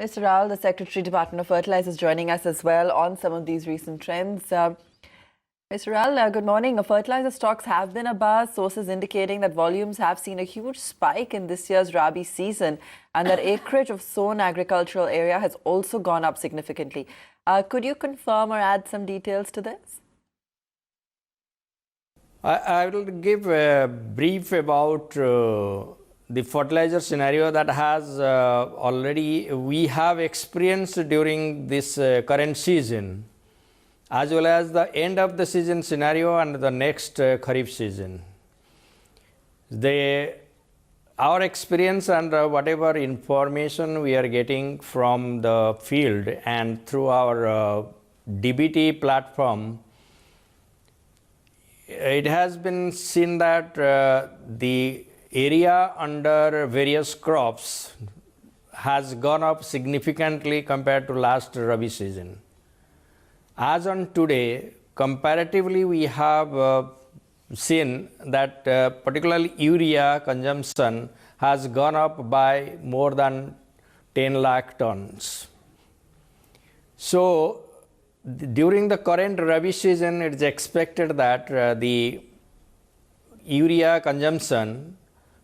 Mr. Roul, the Secretary, Department of Fertilizers, joining us as well on some of these recent trends. Mr. Roul, good morning. Fertilizer stocks have been abuzz, sources indicating that volumes have seen a huge spike in this year's Rabi season and that acreage of sown agricultural area has also gone up significantly. Could you confirm or add some details to this? I will give a brief about the fertilizer scenario that has we have experienced during this current season, as well as the end of the season scenario and the next Kharif season. Our experience and whatever information we are getting from the field and through our DBT platform, it has been seen that the area under various crops has gone up significantly compared to last Rabi season. As on today, comparatively we have seen that particularly urea consumption has gone up by more than 10 lakh tons. So during the current Rabi season, it is expected that the urea consumption,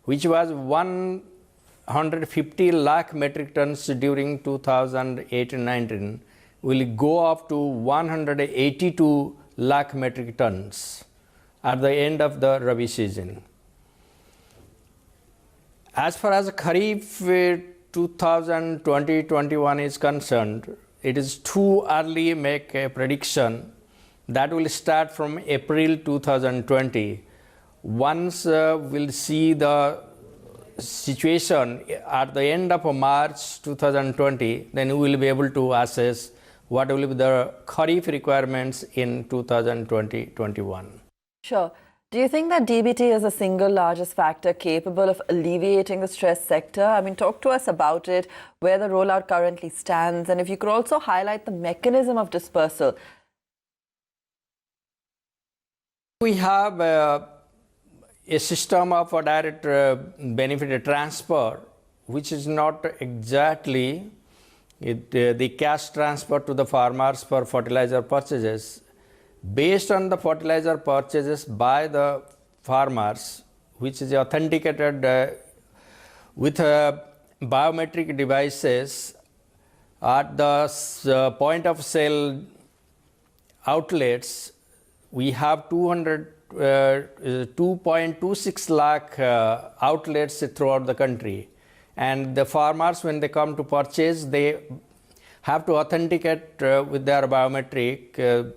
which was 150 lakh metric tons during 2018-19, will go up to 182 lakh metric tons at the end of the Rabi season. As far as Kharif 2020-21 is concerned, it is too early to make a prediction. That will start from April 2020. Once we'll see the situation at the end of March 2020, then we will be able to assess what will be the Kharif requirements in 2020-21. Sure. Do you think that DBT is the single largest factor capable of alleviating the stressed sector? I mean, talk to us about it, where the rollout currently stands, and if you could also highlight the mechanism of dispersal. We have a system of a direct benefit transfer, which is not exactly the cash transfer to the farmers for fertilizer purchases. Based on the fertilizer purchases by the farmers, which is authenticated with biometric devices at the point of sale outlets, we have 2.26 lakh outlets throughout the country. And the farmers, when they come to purchase, they have to authenticate with their biometric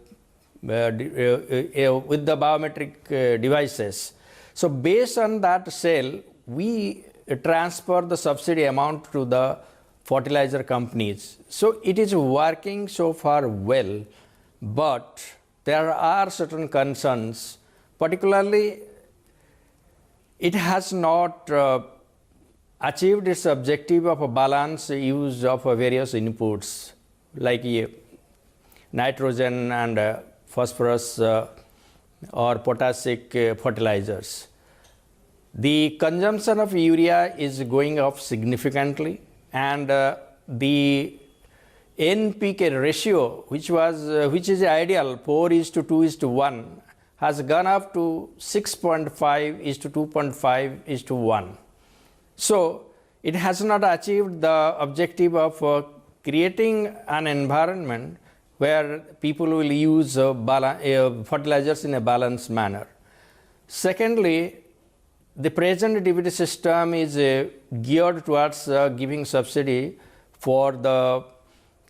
with the biometric devices. So based on that sale, we transfer the subsidy amount to the fertilizer companies. So it is working so far well, but there are certain concerns, particularly it has not achieved its objective of a balanced use of various inputs like nitrogen and phosphorus or potassic fertilizers. The consumption of urea is going up significantly, and the NPK ratio, which is ideal 4:2:1, has gone up to 6.5:2.5:1. So it has not achieved the objective of creating an environment where people will use fertilizers in a balanced manner. Secondly, the present DBT system is geared towards giving subsidy for the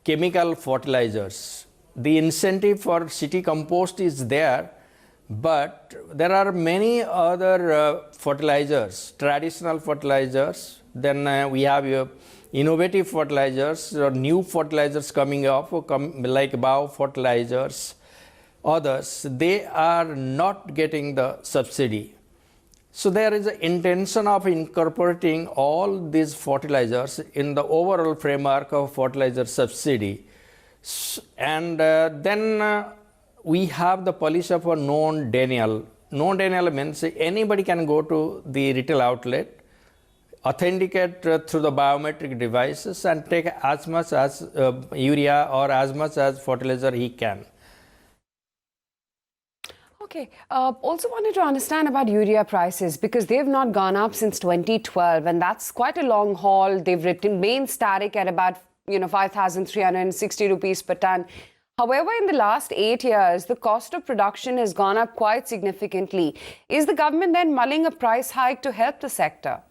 chemical fertilizers. The incentive for city compost is there, but there are many other fertilizers, traditional fertilizers. Then we have innovative fertilizers or new fertilizers coming up, like biofertilizers, others. They are not getting the subsidy. So there is an intention of incorporating all these fertilizers in the overall framework of fertilizer subsidy. And then we have the policy of a non-denial. Non-denial means anybody can go to the retail outlet authenticate through the biometric devices and take as much as urea or as much as fertilizer he can. Okay, also wanted to understand about urea prices because they've not gone up since 2012 and that's quite a long haul. They've remained static at about 5,360 rupees per ton. However, in the last 8 years, the cost of production has gone up quite significantly. Is the government then mulling a price hike to help the sector?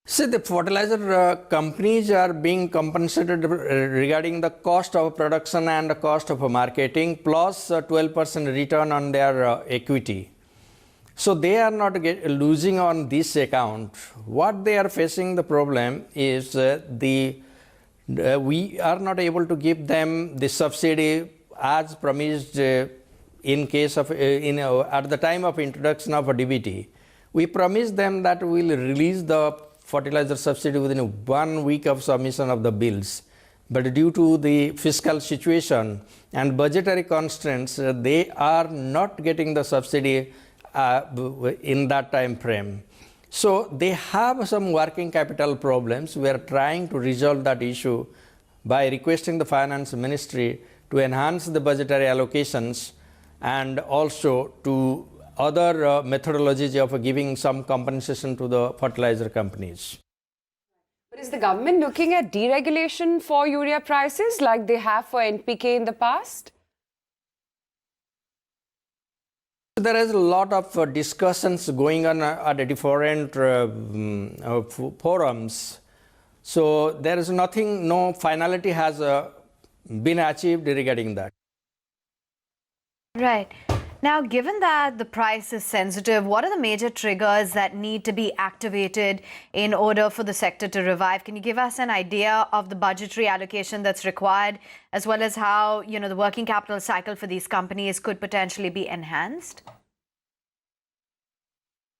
See, the fertilizer companies are being compensated regarding the cost of production and the cost of marketing plus 12% return on their equity. So they are not losing on this account. What they are facing the problem is we are not able to give them the subsidy as promised in case of at the time of introduction of a DBT. We promised them that we will release the fertilizer subsidy within 1 week of submission of the bills. But due to the fiscal situation and budgetary constraints, they are not getting the subsidy in that time frame. So they have some working capital problems. We are trying to resolve that issue by requesting the finance ministry to enhance the budgetary allocations and also to other methodologies of giving some compensation to the fertilizer companies. But is the government looking at deregulation for urea prices like they have for NPK in the past? There is a lot of discussions going on at different forums. So there is nothing, no finality has been achieved regarding that. Right. Now, given that the price is sensitive, what are the major triggers that need to be activated in order for the sector to revive? Can you give us an idea of the budgetary allocation that's required, as well as how, the working capital cycle for these companies could potentially be enhanced?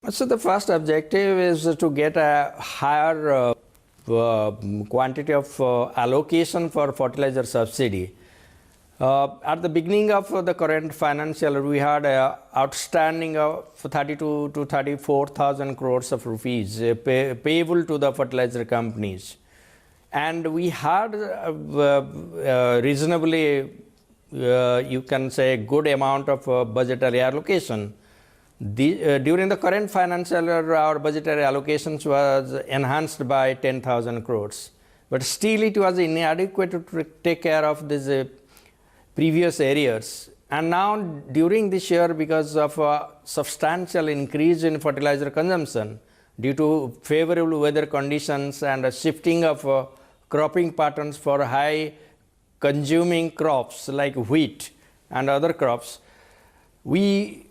So the first objective is to get a higher quantity of allocation for fertilizer subsidy. At the beginning of the current financial year, we had outstanding of 32 to 34,000 crores of rupees payable to the fertilizer companies. And we had reasonably, you can say, good amount of budgetary allocation. During the current financial year, our budgetary allocations was enhanced by 10,000 crores. But still it was inadequate to take care of these previous areas. And now during this year, because of a substantial increase in fertilizer consumption due to favorable weather conditions and a shifting of cropping patterns for high consuming crops like wheat and other crops, we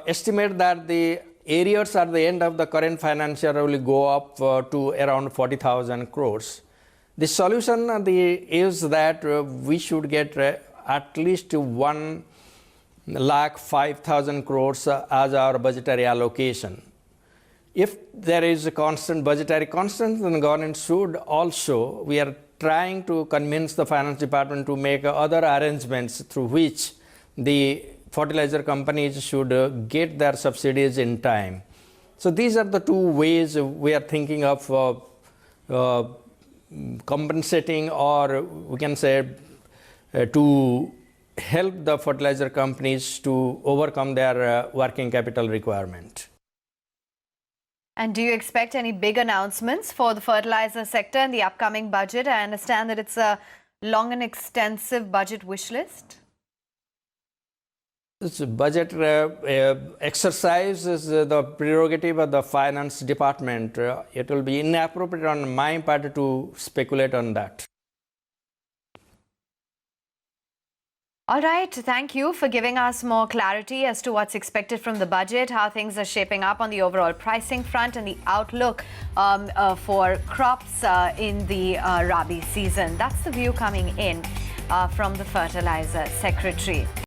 estimate that the arrears at the end of the current financial year will go up to around 40,000 crores. The solution is that we should get at least 1,05,000 crores as our budgetary allocation. If there is a constant budgetary constraint, then the government should also, we are trying to convince the finance department to make other arrangements through which the fertilizer companies should get their subsidies in time. So these are the two ways we are thinking of compensating, or we can say to help the fertilizer companies to overcome their working capital requirement. And do you expect any big announcements for the fertilizer sector in the upcoming budget? I understand that it's a long and extensive budget wish list. This budget exercise is the prerogative of the finance department. It will be inappropriate on my part to speculate on that. All right. Thank you for giving us more clarity as to what's expected from the budget, how things are shaping up on the overall pricing front and the outlook for crops in the Rabi season. That's the view coming in from the Fertilizer Secretary.